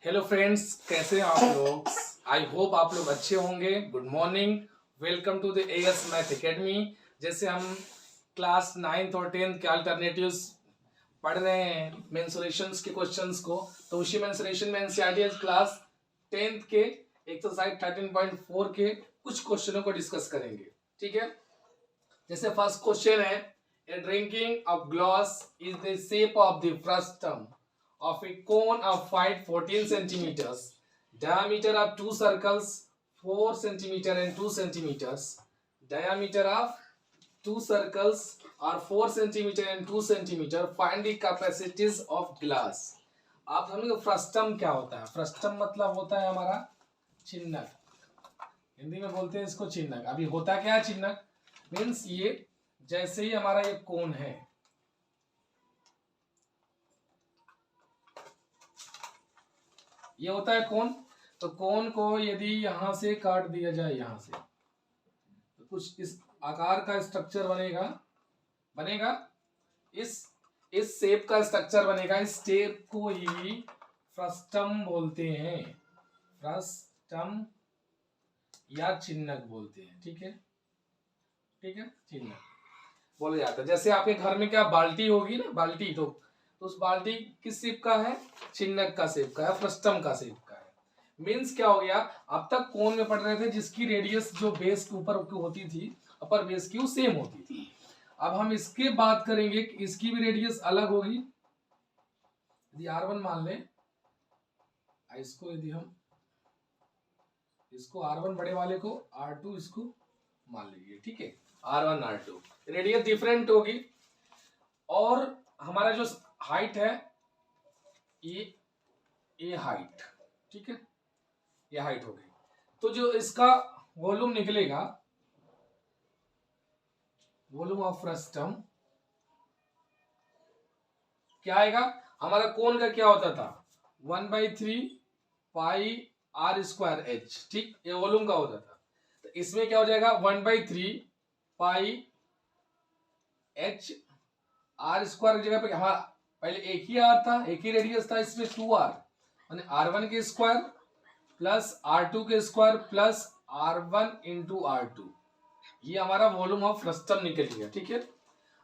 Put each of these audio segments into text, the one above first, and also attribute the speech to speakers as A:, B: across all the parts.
A: Hello friends, कैसे हैं आप लोग। आई होप आप लोग अच्छे होंगे। Good morning, welcome to the AS math academy. जैसे हम क्लास 9th और 10th के अल्टरनेटिव्स पढ़ रहे हैं मेंसुरेशंस के क्वेश्चंस को, तो उसी मेंसुरेशन में एनसीईआरटी क्लास 10th के एक्सरसाइज 13.4 के कुछ क्वेश्चनों को डिस्कस करेंगे। ठीक है, जैसे फर्स्ट क्वेश्चन है, a drinking of glass is the shape of the frustum of a cone of height 14 centimeters, diameter of two circles 4 centimeter and 2 centimeters, diameter of two circles are 4 centimeter and 2 centimeter, find the capacities of glass। आप समझो frustum क्या होता है। Frustum मतलब होता है हमारा चिन्हक, हिंदी में बोलते हैं इसको चिन्हक। अभी होता क्या है चिन्हक, मीन्स ये जैसे ही हमारा ये कोन है, ये होता है कोन, तो कोन को यदि यहां से काट दिया जाए, यहां से तो कुछ इस आकार का स्ट्रक्चर बनेगा इस शेप का स्ट्रक्चर बनेगा। इस शेप को ही फ्रस्टम बोलते हैं, फ्रस्टम या चिन्हक बोलते हैं। ठीक है, चिन्हक बोला जाता है। जैसे आपके घर में क्या बाल्टी होगी ना, बाल्टी, तो उस बाल्टी किस शेप का है, चिन्हक का शेप का है, फ्रस्टम का शेप का है। मीन्स क्या हो गया, अब तक कोन में पढ़ रहे थे जिसकी रेडियस जो बेस के ऊपर होती थी, अपर बेस की, वो सेम होती थी। अब हम इसके बात करेंगे कि इसकी भी रेडियस अलग होगी। यदि R1 मान लें, इसको यदि हम इसको R1 बड़े वाले को, R2 इसको मान लीजिए। ठीक है, R1 R2 रेडियस डिफरेंट होगी, और हमारा जो हाइट है ये हाइट, ठीक है, ये हाइट हो गई। तो जो इसका वॉल्यूम निकलेगा, वॉल्यूम ऑफ फ्रस्टम क्या आएगा, हमारा कोन का क्या होता था 1/3 पाई R स्क्वायर H। ठीक, ये वॉल्यूम का होता था। तो इसमें क्या हो जाएगा 1/3 पाई H R स्क्वायर की जगह पे हमारा पहले एक ही R था, एक ही रेडियस था, इसमें 2R यानी R1 के स्क्वायर प्लस R2 के square plus R1 into R2, ये हमारा वॉल्यूम ऑफ फ्रस्टम निकल गया। ठीक है,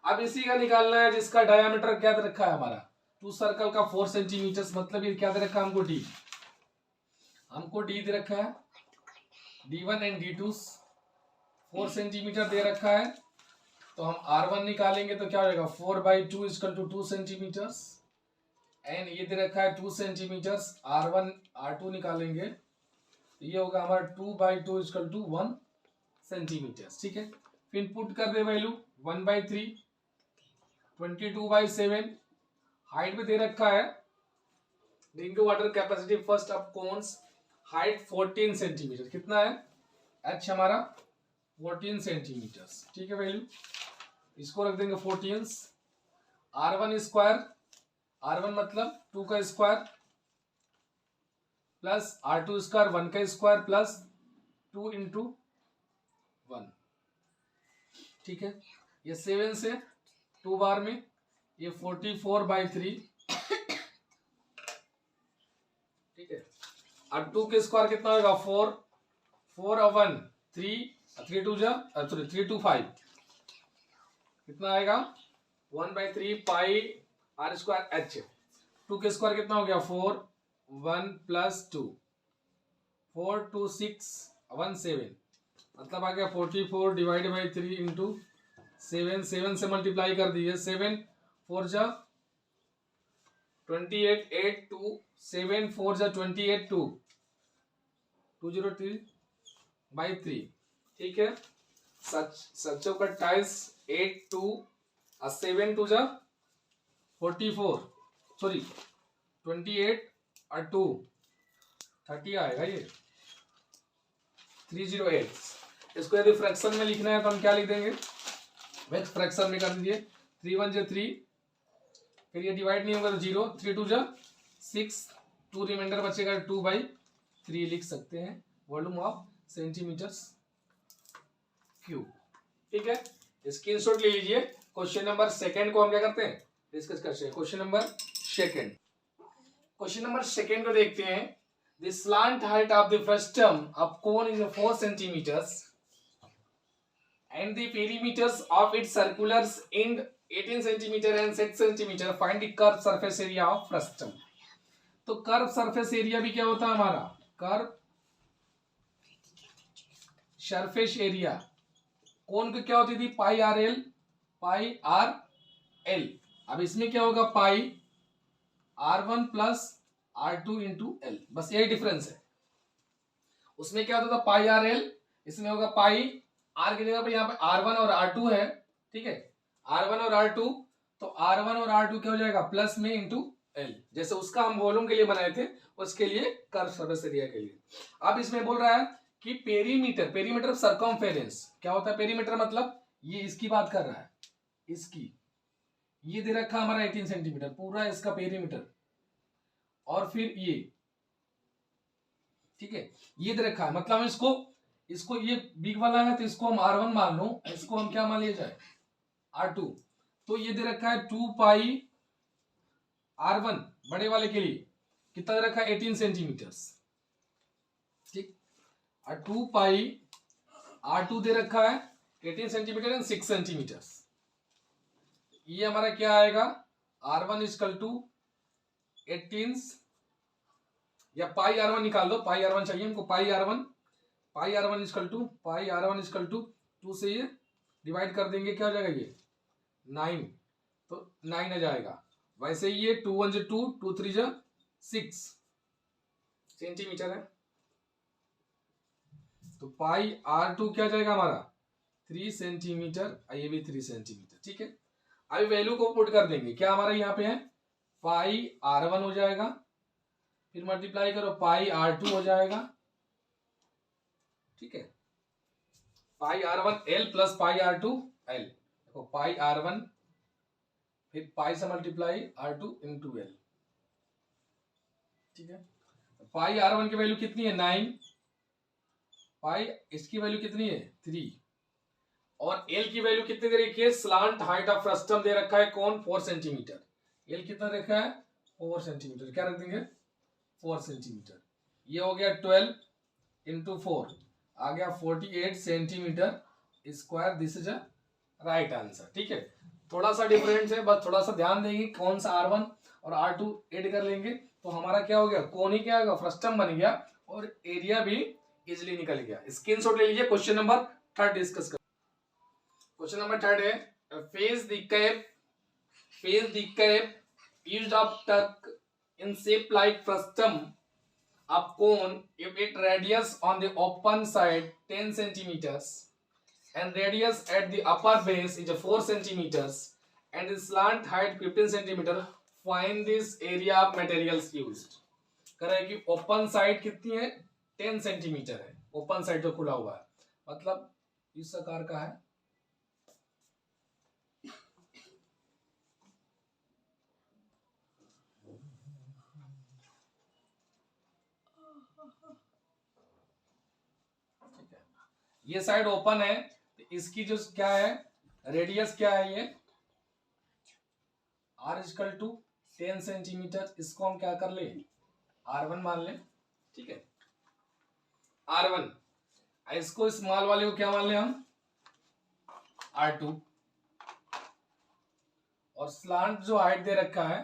A: अब इसी का निकालना है जिसका डायमीटर क्या दे रखा है हमारा, 2 सर्कल का 4 सेंटीमीटर, मतलब ये क्या दे रखा है हमको D दे रखा है, D1 एंड D2 4 सेंटीमीटर दे रखा है। तो हम R1 निकालेंगे तो क्या हो जाएगा 4/2 इक्वल टू 2 सेंटीमीटर्स, एंड ये दे रखा है 2 सेंटीमीटर्स, R1 R2 निकालेंगे तो ये होगा हमारा 2/2 इक्वल टू 1 सेंटीमीटर्स। ठीक है, फिर पुट कर दे वैल्यू 1/3 22/7, हाइट में दे रखा है drinking water capacity first of cones, height 14 centimetre, कितना है H हमारा 14 सेंटीमीटर्स। ठीक है, वैल्यू इसको रख देंगे 14। R1 स्क्वायर, R1 मतलब 2 का स्क्वायर प्लस R2 स्क्वायर 1 का स्क्वायर प्लस 2 इंटू 1। ठीक है, ये 7 से 2 बार में ये 44/3। ठीक है, अब 2 के स्क्वायर कितना होगा 4 4 और 1 3 3 2 जा सॉरी 3 2 5, कितना आएगा 1/3 पाई R स्क्वायर H। 2 के स्क्वायर कितना हो गया 4 1 प्लस 2 4 2 6 1 7, मतलब आ गया 44 डिवाइड बाई 3 इंटू 7। 7 से मल्टीप्लाई कर दीजिए, 7 4 जा 28 8 2 7 4 जा 28 2 203/3। ठीक है, सचो का टाइल्स 8 2 और 7 2 जा 44, सॉरी 28 और 2 30 आएगा, ये 308। इसको यदि फ्रैक्शन में लिखना है तो हम क्या लिख देंगे, वेक्स फ्रैक्शन में कर दीजिए, 3 1 जा 3, फिर ये डिवाइड नहीं होगा तो 0, 3 2 जा 6, 2 रिमाइंडर बचेगा 2/3 लिख सकते हैं, वॉल्यूम ऑफ सेंटीमीटर्स क्यूब। ठीक है, स्क्रीनशॉट ले लीजिए। क्वेश्चन नंबर सेकंड को हम क्या करते हैं डिस्कस करते हैं। Question number second, question number second को देखते हैं। The slant height of the frustum of cone is 4 centimetres and the perimeters of its circulars end 18 centimeter and 6 centimeter. Find the curved surface area of frustum. तो curve surface area भी क्या होता है हमारा, curve surface area कौन का क्या होती थी, पाई आर एल, पाई आर एल। अब इसमें क्या होगा, पाई R1 plus R2 into L, बस यही डिफरेंस है। उसमें क्या होता था पाई आर एल, इसमें होगा पाई आर की जगह पर यहाँ पे R1 और R2 है, ठीक है, R1 और R2, तो R1 और R2 क्या हो जाएगा प्लस में इंटू एल, जैसे उसका हम वॉल्यूम के लिए बनाए थे उसके लिए कर्व सरफेस एरिया के लिए। अब इसमें बोल रहा है कि पेरीमीटर, पेरीमीटर ऑफ सर्कमफेरेंस क्या होता है, पेरीमीटर मतलब ये इसकी बात कर रहा है, इसकी ये दे रखा हमारा 18 सेंटीमीटर पूरा इसका पेरीमीटर, और फिर ये, ठीक है, ये दे रखा है, मतलब हम इसको ये बिग वाला है तो इसको हम R1 मान लो, इसको हम क्या मान लिया जाए R2, तो ये दे रखा है 2 पाई R1 बड़े वाले के लिए कितना दे रखा है 18 सेंटीमीटर्स, ठीक, और 2 पाई R2 दे रखा है 18 सेंटीमीटर एंड 6 सेंटीमीटर्स। ये हमारा क्या आएगा R1 इक्वल टू 18 या पाई R1 निकाल दो, पाई R1 चाहिए हमको, पाई R1 इक्वल टू 2 से ये डिवाइड कर देंगे, क्या हो जाएगा ये 9, तो 9 आ जाएगा। वैसे ये 2 1 जो 2, 2 3 जो 6 सेंटीमीटर है, तो पाई R2 क्या जाएगा हमारा 3 सेंटीमीटर, ये भी 3 सेंटीमीटर, ठीक है। अभी वैल्यू को पुट कर देंगे, क्या हमारा यहाँ पे है पाई R1 हो जाएगा, फिर मल्टीप्लाई करो पाई R2 हो जाएगा, ठीक है, पाई R1 L plus pi R2 L, देखो पाई R1 फिर पाई से मल्टीप्लाई R2 इंटू L, ठीक है। पाई R1 की वैल्यू कितनी है 9, पाई इसकी वैल्यू कितनी है 3, और L की वैल्यू कितनी दे रखी है, स्लांट हाइट ऑफ फ्रस्टम दे रखा है कौन 4 सेंटीमीटर, L कितना रखा है 4 सेंटीमीटर, क्या रख देंगे 4 सेंटीमीटर, ये हो गया 12 इंटू 4 आ गया 48 centimetre square, this is a right answer, ठीक है। थोड़ा सा डिफरेंस है, बस थोड़ा सा ध्यान देंगे, कौन सा R1 और R2 ऐड कर लेंगे तो हमारा क्या हो गया, कोन ही क्या होगा फ्रस्टम बन गया और एरिया भी इजिली निकल गया। स्क्रीनशॉट ले लीजिए। क्वेश्चन नंबर 3 डिस्कस कर, क्वेश्चन नंबर 3 है face the cap used of टक in shape like frustum of cone if its radius on the open side 10 centimeters and radius at the upper base is 4 centimeters and the slant height 15 centimeter, find this area of materials used। कह रहा है कि open side कितनी है 10 centimetre है, open side जो खुला हुआ है मतलब इस आकार का है, ये साइड ओपन है तो इसकी जो क्या है रेडियस क्या है, ये R इक्वल टू 10 सेंटीमीटर, इसको हम क्या कर ले R1 मान ले, ठीक है R1, इसको स्मॉल वाले को क्या मान ले हम R2, और स्लांट जो हाइट दे रखा है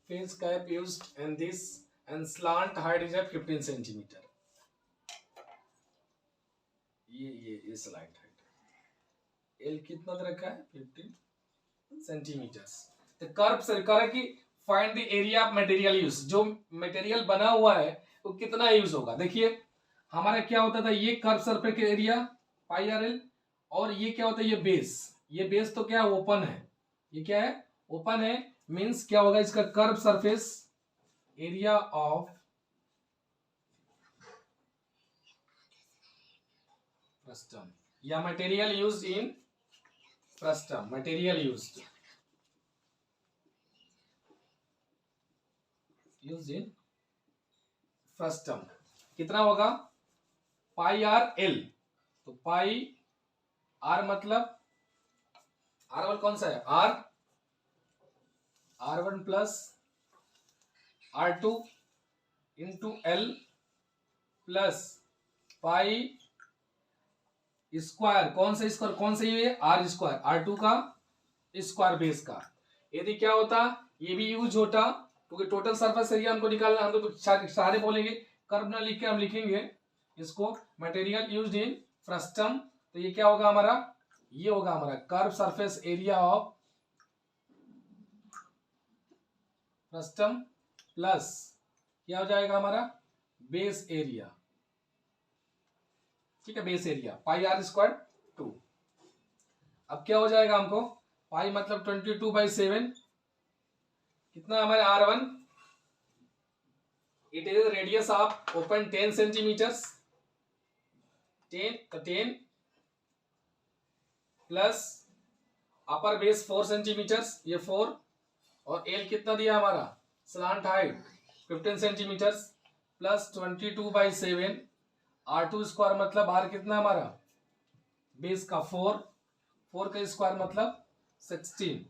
A: face cap used in this and slant height is 15 centimetre, ये स्लाइड हाइट एल कितना दे रखा है 15 सेंटीमीटर। तो कर्व सरकार की find the area of material use, जो मटेरियल बना हुआ है वो कितना यूज होगा। देखिए हमारा क्या होता था, ये curve surface area pi R L, और ये क्या होता है ये बेस तो क्या है ओपन है, ये क्या है ओपन है, मींस क्या होगा इसका curve surface area of frustum या material used in frustum, material used in frustum कितना होगा पाई आर एल, तो पाई आर मतलब R1 कौन सा है R1 plus R2 into L plus pi square, कौन सा स्क्वायर, कौन सा ये आर स्क्वायर, R2 का स्क्वायर बेस का। यदि क्या होता, ये भी यूज होता, क्योंकि टोटल सरफेस एरिया हमको निकालना, हम तो सारे बोलेंगे, कर्व ना लिख के हम लिखेंगे इसको मटेरियल यूज्ड इन फ्रस्टम। तो ये क्या होगा हमारा, ये होगा हमारा curve surface area of frustum plus क्या हो जाएगा हमारा बेस एरिया, ठीक है, base area pi r square 2। अब क्या हो जाएगा हमको, पाई मतलब 22/7, कितना हमारे R1, it is radius of open 10 centimetres, 10 plus upper base 4 centimetres, ये 4, और एल कितना दिया हमारा slant height 15 centimetres plus 22/7, R2 square मतलब R कितना हमारा बेस का 4 का स्क्वायर मतलब 16।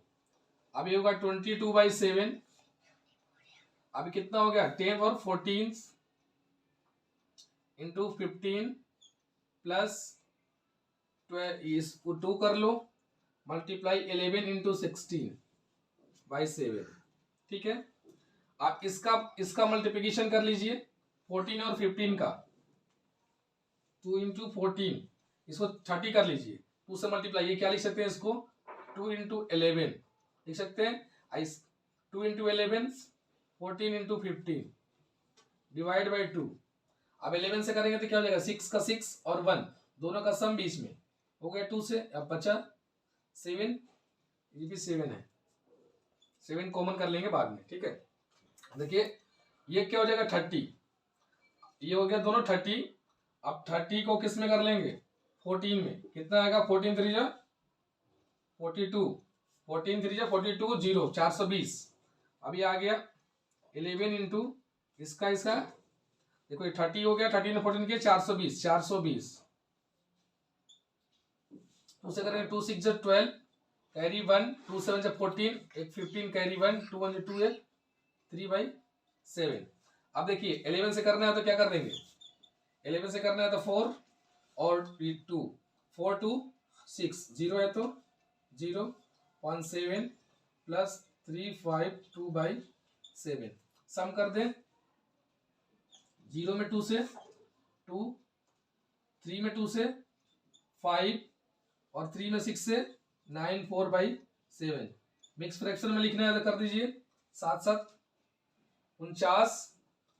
A: अब ये होगा 22/7, अभी कितना हो गया 10 और 14 इंटू 15 प्लस 2 कर लो मल्टीप्लाई 11 इंटू 16/7, ठीक है। आप इसका मल्टीप्लिकेशन कर लीजिए 14 और 15 का, 2 इंटू 14, इसको 30 कर लीजिए, 2 से मल्टीप्लाई, ये क्या लिख सकते हैं इसको 2 इंटू 11 लिख सकते हैं, 2 इंटू 11 14 इंटू 15 डिवाइड बाई 2। अब 11 से करेंगे तो क्या हो जाएगा 6 का 6 और 1 दोनों का सम बीच में हो गया 2 से, अब बचा 7, ये भी 7 है, 7 कॉमन कर लेंगे बाद में, ठीक है। देखिए ये क्या हो जाएगा 30, ये हो गया दोनों 30। अब 30 को किस में कर लेंगे 14 में, कितना आएगा 14 3 जा 42, 14 3 जा 42, 0 420। अभी आ गया 11 इंटू इसका देखो ये 30 हो गया, 13 ने 14 किया 420 उसे करेंगे 2 6 12 कैरी 1 2 7 14 एक 15 कैरी 1 2 1 2 एक 3/7। अब देखिए 11 से करना है तो क्या कर देंगे, 11 से करना है तो 4 और 2 4 2 6 0 है तो 0 1 7 प्लस 3 5 2/7 सम कर दें, 0 में 2 से 2, 3 में 2 से 5 और 3 में 6 से 9 4/7। मिक्स फ्रैक्शन में लिखना है तो कर दीजिए 7 7 49,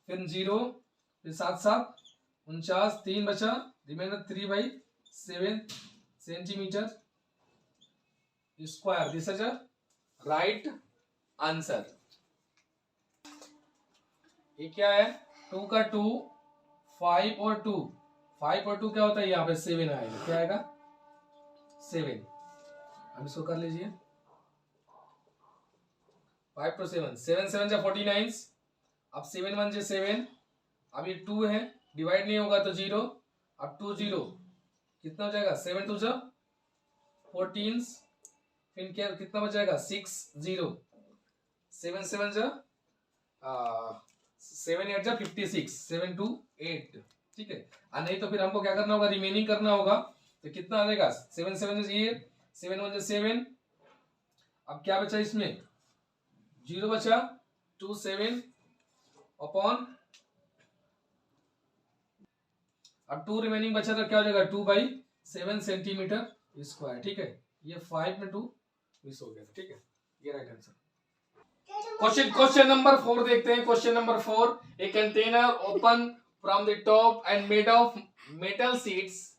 A: फिर 0 फिर 7 7 49, 3 बचा, reminder 3/7 centimetre square. This is a right answer. ये क्या है 2 का 2 5 और 2, 5 और 2 क्या होता है यहाँ पे 7 आएगा, क्या आएगा 7। अब इसको कर लीजिए 5 to 7 7 7 जा 49, अब 7 1 जा 7, अब ये 2 है डिवाइड नहीं होगा तो 0, अब 2 0 कितना हो जाएगा 7 2 जा 14, फिर क्या कितना बचाएगा 6 0 7 7 जा 7 8 जा 56 7 2 8, ठीक है। नहीं तो फिर हमको क्या करना होगा रिमेनिंग करना होगा, तो कितना आ जाएगा 7 7 ये 7 1 7। अब क्या बचा इसमें 0 बचा 2 7 अपॉन, अब 2 रिमेनिंग बचा तो क्या हो जाएगा 2/7 सेंटीमीटर स्क्वायर, ठीक है। ये 5 में 2 मिस हो गया, ठीक है, ये राइट आंसर। क्वेश्चन नंबर 4 देखते हैं। Question number 4, a container open from the top and made of metal sheets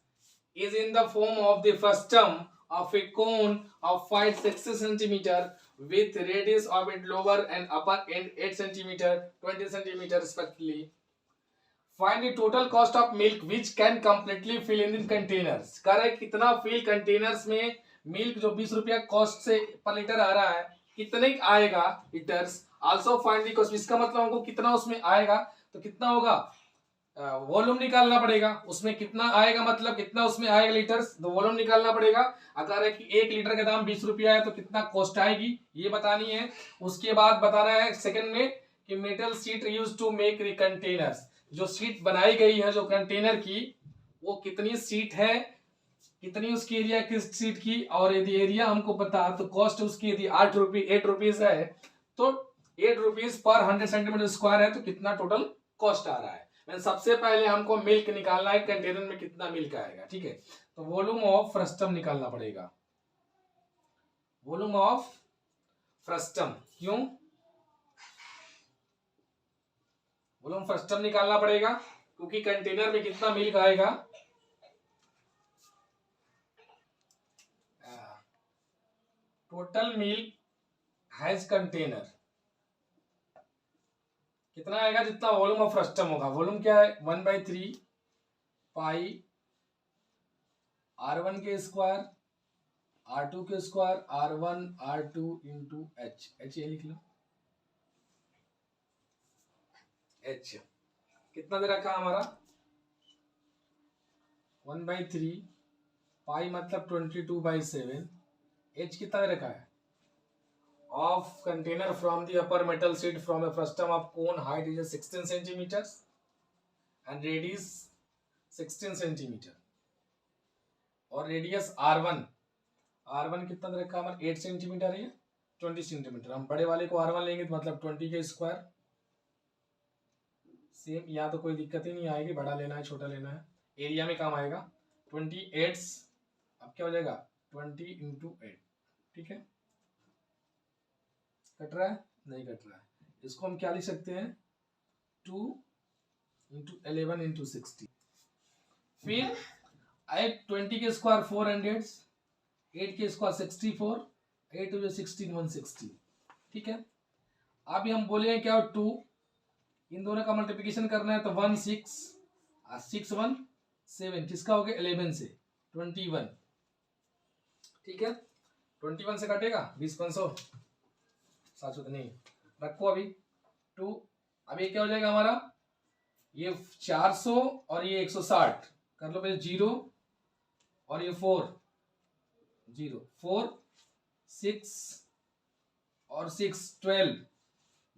A: is in the form of the frustum of a cone of 5 60 centimeter with radius of its lower and upper end 8 centimeter 20 centimeter respectively. Find the total cost of milk which can completely fill in the containers. कह रहा है कितना fill containers में milk जो 20 रुपया cost से पर litre आ रहा है कितने आएगा litres. Also find the cost, इसका मतलब हमको कितना उसमें आएगा, तो कितना होगा वॉल्यूम निकालना पड़ेगा, उसमें कितना आएगा मतलब कितना उसमें आएगा लीटर्स, तो वॉल्यूम निकालना पड़ेगा। अगर है कि 1 लीटर का दाम 20 रुपया है तो कितना कॉस्ट आएगी ये बतानी है। उसके बाद बताना है सेकंड में कि metal sheet use to make containers, जो शीट बनाई गई है जो कंटेनर की, वो कितनी शीट है, कितनी उसकी एरिया किस शीट की, और यदि एरिया हमको पता तो कॉस्ट उसकी यदि 8 रुपीज है तो 8 रुपीज पर 100 सेंटीमीटर स्क्वायर है तो कितना टोटल कॉस्ट आ रहा है। सबसे पहले हमको मिल्क निकालना है, कंटेनर में कितना मिल्क आएगा, ठीक है। तो वॉल्यूम ऑफ फ्रस्टम निकालना पड़ेगा, वॉल्यूम ऑफ फ्रस्टम, क्यों वॉल्यूम फ्रस्टम निकालना पड़ेगा, क्योंकि कंटेनर में कितना मिल्क आएगा, टोटल मिल्क हैज कंटेनर कितना आएगा, जितना वॉल्यूम ऑफ फ्रस्टम होगा। वॉल्यूम क्या है 1/3 पाई R1 के स्क्वायर R2 के square R1 R2 into H ये लिख लो, H कितना दे रखा हमारा 1/3 पाई मतलब 22/7, H कितना दे रखा है of container from the upper metal sheet from a frustum of cone height is 16 centimeters and radius 16 centimeter और रेडियस R1 कितना दे रखा हमारा 8 सेंटीमीटर है 20 सेंटीमीटर। हम बड़े वाले को R1 लेंगे तो मतलब 20 के स्क्वायर, सेम या तो कोई दिक्कत ही नहीं आएगी, बड़ा लेना है छोटा लेना है, एरिया में काम आएगा 28। अब क्या हो जाएगा 20 इंटू 8, ठीक है। कट रहा है नहीं कट रहा है, इसको हम क्या लिख सकते हैं 2 इंटू 11 इंटू 60। फिर 20 के स्क्वायर 400, 8 के स्क्वायर 64, 8 टू 16 160, ठीक है। अभी हम बोले क्या 2, इन दोनों का मल्टीप्लिकेशन करना है तो 1 6 6 1 7, किसका हो गया 11 से 21, ठीक है। 21 से कटेगा 20 500 700 नहीं रखो अभी 2। अभी क्या हो जाएगा हमारा ये 400 और ये 160 कर लो पहले 0 और ये 4 0 4 6 और 6 12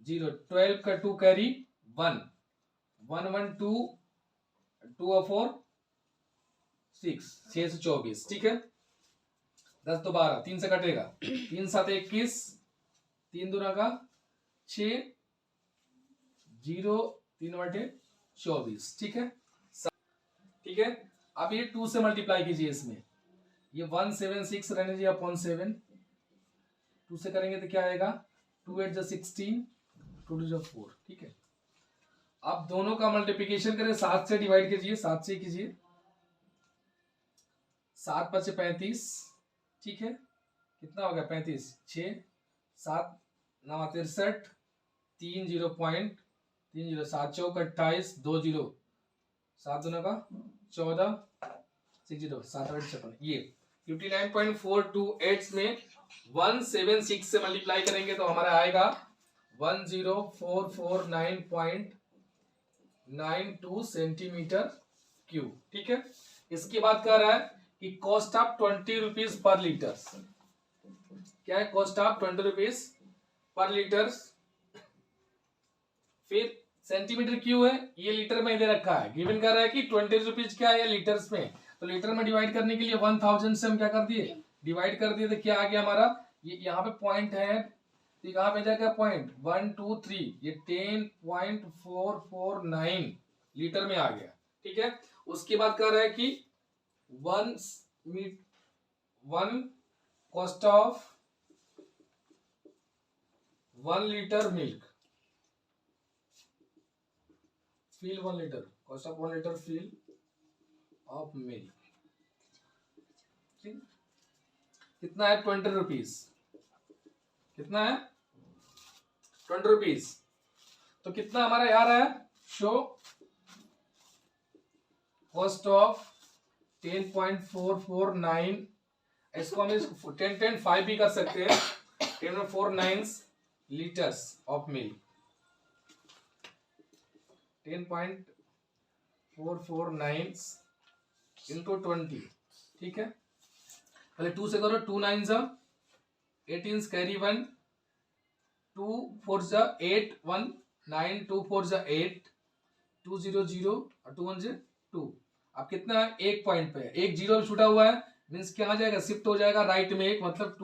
A: 0 12 का 2 कैरी 1 1 1 2 2 और 4 6 6 से 24, ठीक है। 10 तो 12 3 से कटेगा 3 7 21 3 दूना का 6 0 3 बटे 24, ठीक है ठीक है। अब ये 2 से मल्टीप्लाई कीजिए, इसमें ये 176 रहने दीजिए अपॉन 7, 2 से करेंगे तो क्या आएगा 2 8 16 2 2 4, ठीक है। अब दोनों का मल्टीप्लिकेशन करें 7 से डिवाइड कीजिए, 7 से कीजिए 7 5 35, ठीक है। कितना हो गया 35 6 7 9 63 3 0.30 7 चौक 28 2 0 7 दोनों का 14 6 0 7 8 56, ये 59.428 में 176 से मल्टीप्लाई करेंगे तो हमारा आएगा 10449.92 सेंटीमीटर क्यूब, ठीक है। इसके बाद कह रहा है कि cost of 20 rupees per litre, क्या है cost of 20 rupees per litre. फिर सेंटीमीटर क्यू है, ये लीटर में दे रखा है, गिवन कर रहा है कि 20 रुपीज क्या है लीटर्स में, तो लीटर में डिवाइड करने के लिए 1000 से हम क्या कर दिए डिवाइड कर दिए, तो क्या आ गया हमारा ये यहाँ पे पॉइंट है तो यहाँ पे जाएगा पॉइंट 1 2 3, ये 10.449 लीटर में आ गया, ठीक है। उसके बाद कह रहा है कि one cost of 1 litre milk, fill 1 litre cost of 1 litre fill of milk, कितना है 20 रुपीज, कितना है 20 रुपीज। तो कितना हमारा यार है शो कॉस्ट ऑफ 10.449, इसको हम 10.5 भी कर सकते हैं, 10.49 लीटर्स ऑफ मिल्क, 10.449 इंटू 20, ठीक है। पहले 2 से करो 2 9 18 कैरी 1 2 4 8 1 9 2 4 जा 8, 2 0 0 और 2 1 2। अब कितना है, एक पॉइंट पे है, एक जीरो छूटा हुआ है, मीन्स क्या आ जाएगा, शिफ्ट हो जाएगा राइट में एक, मतलब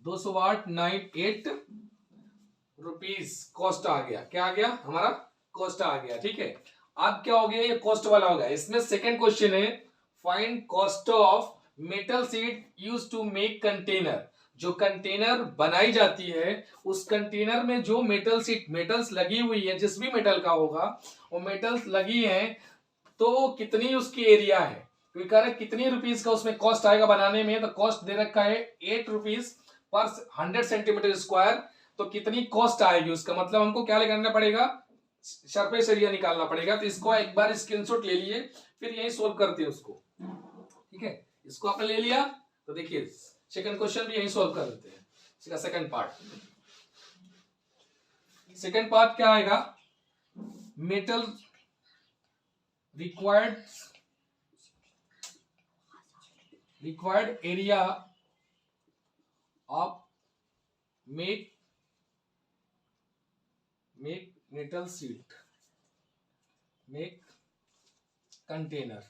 A: 208 रुपीज कॉस्ट आ गया। क्या आ गया, हमारा कॉस्ट आ गया। ठीक है, अब क्या हो गया, ये कॉस्ट वाला हो गया। इसमें सेकंड क्वेश्चन है, find cost of metal sheet use to make container. जो कंटेनर बनाई जाती है, उस कंटेनर में जो मेटल शीट, मेटल्स लगी हुई है, जिस भी मेटल का होगा वो मेटल्स लगी है, तो कितनी उसकी एरिया है, क्योंकि कह रहे कितनी रुपीज का उसमें कॉस्ट आएगा बनाने में, तो कॉस्ट दे रखा है 8 रुपीज पर 100 सेंटीमीटर स्क्वायर। तो कितनी कॉस्ट आएगी उसका मतलब हमको क्या करना पड़ेगा, सरफेस एरिया निकालना पड़ेगा। तो इसको एक बार स्क्रीनशॉट ले लिए, फिर यही सोल्व करते हैं उसको। ठीक है, इसको आपने ले लिया, तो देखिए सेकंड क्वेश्चन भी यही सोल्व कर देते हैं। इसका सेकंड पार्ट क्या आएगा, metal required area of make metal sheet, make container।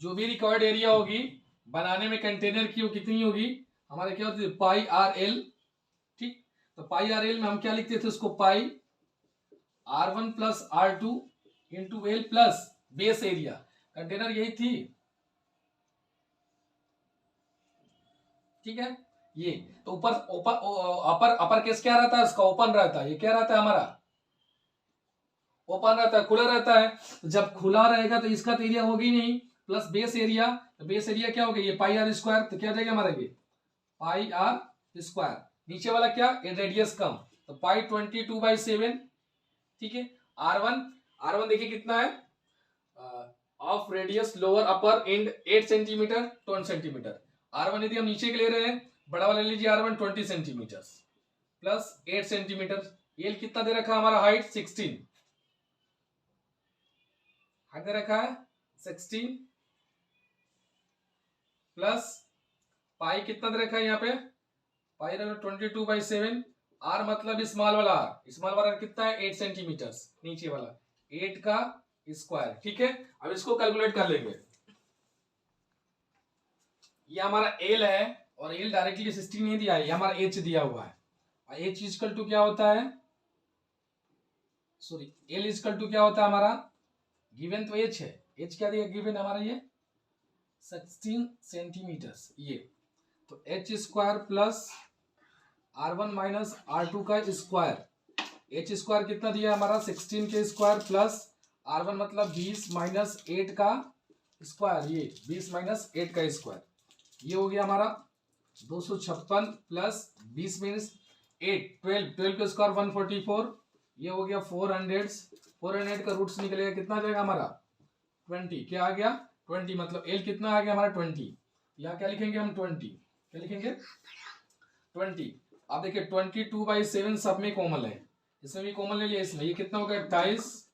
A: जो भी रिक्वायर्ड एरिया होगी बनाने में कंटेनर की, वो कितनी होगी, हमारे क्या होती है, पाई आर एल। ठीक, तो पाई आर एल में हम क्या लिखते थे उसको, पाई R1 plus R2 into L plus base area. Container यही थी। ठीक है, ये तो ऊपर अपर अपर केस क्या रहता है उसका, ओपन रहता है। ये क्या रहता है हमारा, ओपन रहता है, खुला रहता है। जब खुला रहेगा तो इसका तो एरिया होगी नहीं, plus base area. Base area क्या हो गया, ये पाई आर स्क्वायर। तो क्या जाएगा हमारा, ये पाई आर स्क्वायर। नीचे वाला क्या, ये रेडियस कम, तो पाई 22/7। ठीक है, R1 देखिए कितना है, of radius lower upper and 8 centimetre 20 centimetre. R1 यदि हम नीचे के ले रहे हैं, बड़ा वाला ले लीजिए R1 20 centimetre plus 8 centimetre. L कितना दे रखा है हमारा, हाइट 16, हाइट दे रखा है 16 प्लस पाई कितना दे रखा है यहाँ पे, पाई 22/7। आर मतलब स्मॉल वाला आर, स्मॉल वाला कितना है 8 सेंटीमीटर, नीचे वाला 8 का स्क्वायर। ठीक है, अब इसको कैलकुलेट कर लेंगे। ये हमारा एल है, और एल डायरेक्टली 16 नहीं दिया है, ये हमारा एच दिया हुआ है। और एच इक्वल टू क्या होता है, सॉरी एल इक्वल टू क्या होता है हमारा, गिवन तो एच है, एच क्या दिया गिवन हमारा, ये 16 सेंटीमीटर। ये तो H square plus R1 minus R2 का स्क्वायर। एच स्क्वायर कितना दिया हमारा, 16 के स्क्वायर प्लस R1 मतलब 20 माइनस 8 का स्क्वायर, ये 20 माइनस 8 का स्क्वायर। ये हो गया हमारा 256 प्लस 20 मीन्स 8, 12 का स्क्वायर 144। ये हो गया 400 का रूट्स निकलेगा, कितना आ जाएगा हमारा 20। क्या आ गया 20, मतलब एल कितना आ गया हमारा 20। यहाँ क्या लिखेंगे हम 20, क्या लिखेंगे 20। अब देखिए 22/7 सब में कॉमन है, इसमें भी कॉमन ले लिया, इसमें ये कितना हो गया 28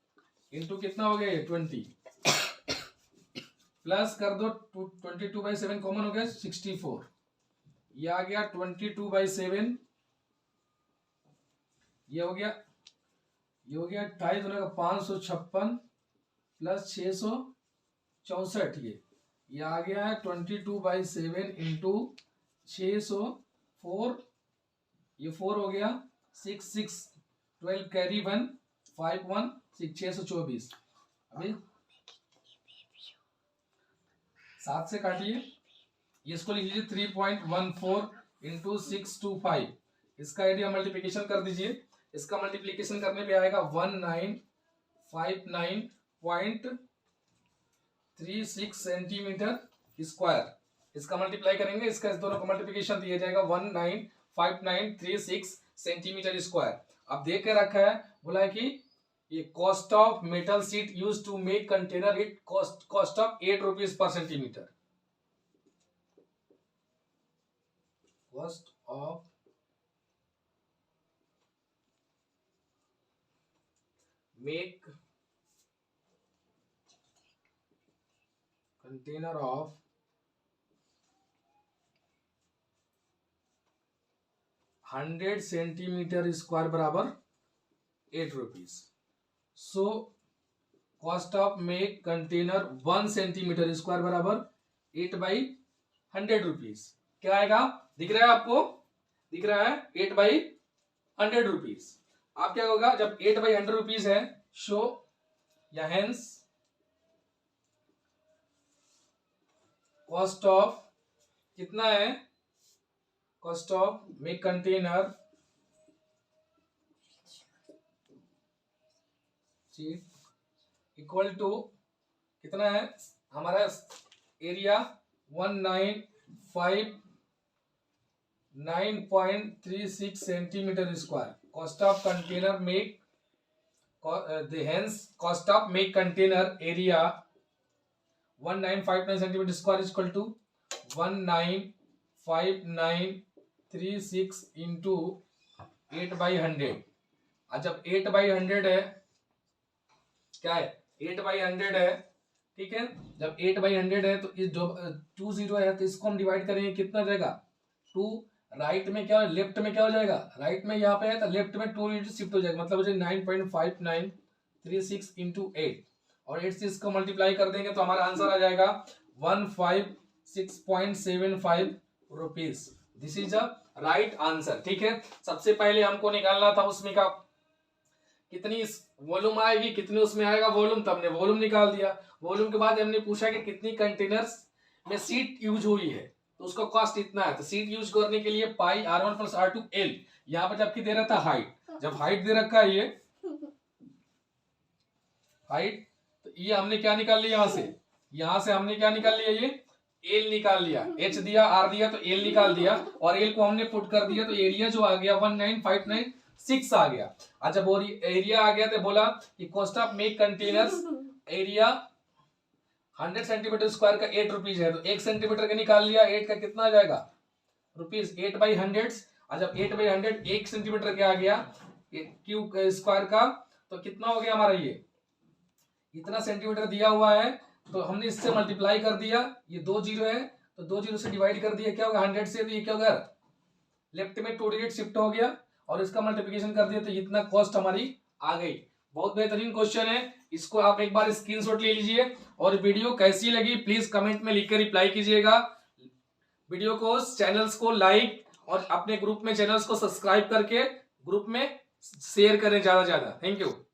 A: इंटू कितना हो गया 20 प्लस कर दो 22/7 कॉमन हो गया 64। ये आ गया 22/7, ये हो गया 28 होने का 556 प्लस 664। ये आ गया है 22/7 इंटू 604, ये 4 हो गया 6 6 12 कैरी 1 5 1 624। अभी 7 से काटिए, इसको लिख लीजिए 3.14 इंटू 625। इसका एरिया मल्टीप्लीकेशन कर दीजिए, इसका मल्टीप्लीकेशन करने पे आएगा 1959.36 सेंटीमीटर स्क्वायर। इसका मल्टीप्लाई करेंगे, इसका इस दोनों का मल्टीप्लीकेशन दिया जाएगा 195936 सेंटीमीटर स्क्वायर। अब देख के रखा है, बोला है कि ये cost of metal sheet use to make container, it cost of 8 rupees per centimetre. Cost of make container of 100 centimetre square बराबर 8 rupees. So cost of make container 1 centimetre square बराबर 8/100 रुपीज। क्या आएगा, दिख रहा है आपको, दिख रहा है 8/100 रुपीज। आप क्या होगा, जब 8/100 रुपीज है, शो या हेंस कॉस्ट ऑफ कितना है, cost of make container equal to कितना है हमारा area 1,959.36 centimetre square. Cost of container make hence cost of make container area 1959 centimetre square equal to 1,95936 into 8/100। जब 8/100 है, क्या है 8/100 है, ठीक है। जब 8/100 है तो इस 2 0 है तो इसको हम डिवाइड करेंगे, कितना जाएगा 2। राइट में क्या, लेफ्ट में क्या हो जाएगा, राइट में यहाँ पे है तो लेफ्ट में 2 यूनिट शिफ्ट हो जाएगा, मतलब हो जाएगा 9.5936 इंटू 8 और 8 से इसको मल्टीप्लाई कर देंगे तो हमारा आंसर आ जाएगा 156.75 rupees. This is a right answer, ठीक है। सबसे पहले हमको निकालना था उसमें का कितनी वॉल्यूम आएगी, कितनी उसमें आएगा वॉल्यूम, तो हमने वॉल्यूम निकाल दिया। वॉल्यूम के बाद हमने पूछा कि कितनी कंटेनर्स में सीट यूज हुई है, तो उसका कॉस्ट इतना है। तो सीट यूज करने के लिए पाई R1 + R2 L, यहाँ पर जबकि दे रहा था हाइट, जब हाइट दे रखा है ये हाइट, तो ये हमने क्या निकाल लिया, यहाँ से हमने क्या निकाल लिया, ये एल निकाल लिया, H दिया R दिया तो एल निकाल दिया और एल को हमने पुट कर दिया तो एरिया जो आ गया 1,959.6 आ गया। अच्छा वो एरिया आ गया तो बोला कि cost of make containers area 100 centimetre square का 8 रुपीज है, तो 1 सेंटीमीटर का निकाल लिया, 8 का कितना आ जाएगा रुपीज, 8/100। जब 8/100 1 सेंटीमीटर का आ गया क्यूब स्क्वायर का, तो कितना हो गया हमारा, ये इतना सेंटीमीटर दिया हुआ है तो हमने इससे मल्टीप्लाई कर दिया, ये 2 0 है तो 2 0 से डिवाइड कर दिया, क्या होगा 100 से, तो ये क्या होगा लेफ्ट में 2 डिजिट शिफ्ट हो गया और इसका मल्टीप्लिकेशन कर दिया तो इतना कॉस्ट हमारी आ गई। बहुत बेहतरीन क्वेश्चन है, इसको आप एक बार स्क्रीनशॉट ले लीजिए और वीडियो कैसी लगी प्लीज कमेंट में लिखकर रिप्लाई कीजिएगा। वीडियो को चैनल्स को लाइक और अपने ग्रुप में चैनल्स को सब्सक्राइब करके ग्रुप में शेयर करें ज्यादा। Thank you.